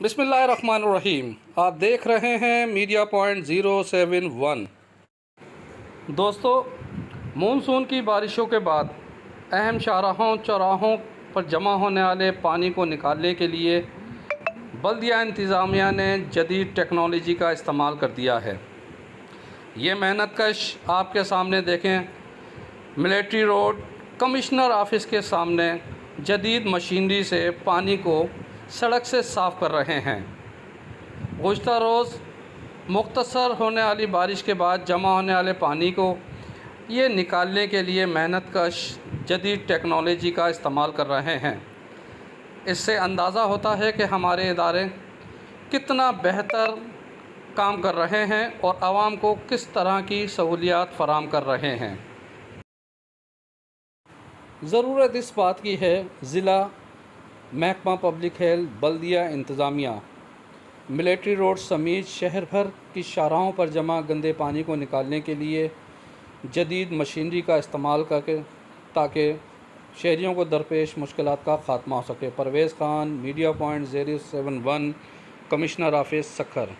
बिस्मिल्लाहिर्रहमानिर्रहीम। आप देख रहे हैं मीडिया पॉइंट 071। दोस्तों, मानसून की बारिशों के बाद अहम शाहराहों चौराहों पर जमा होने वाले पानी को निकालने के लिए बल्दिया इंतज़ामिया ने जदीद टेक्नोलॉजी का इस्तेमाल कर दिया है। ये मेहनतकश आपके सामने देखें, मिलिट्री रोड कमिश्नर ऑफिस के सामने जदीद मशीनरी से पानी को सड़क से साफ़ कर रहे हैं। गुज़श्ता रोज़ मुख्तसर होने वाली बारिश के बाद जमा होने वाले पानी को ये निकालने के लिए मेहनतकश जदीद टेक्नोलॉजी का इस्तेमाल कर रहे हैं। इससे अंदाज़ा होता है कि हमारे इदारे कितना बेहतर काम कर रहे हैं और आवाम को किस तरह की सहूलियात फ़राहम कर रहे हैं। ज़रूरत इस बात की है, ज़िला महकमा पब्लिक हेल्थ, बल्दिया इंतज़ामिया, मिलिट्री रोड समेत शहर भर की शाहराहों पर जमा गंदे पानी को निकालने के लिए जदीद मशीनरी का इस्तेमाल करके ताकि शहरियों को दरपेश मुश्किलात का ख़ात्मा हो सके। Parvez Khan, media point 071, commissioner office Sukkur.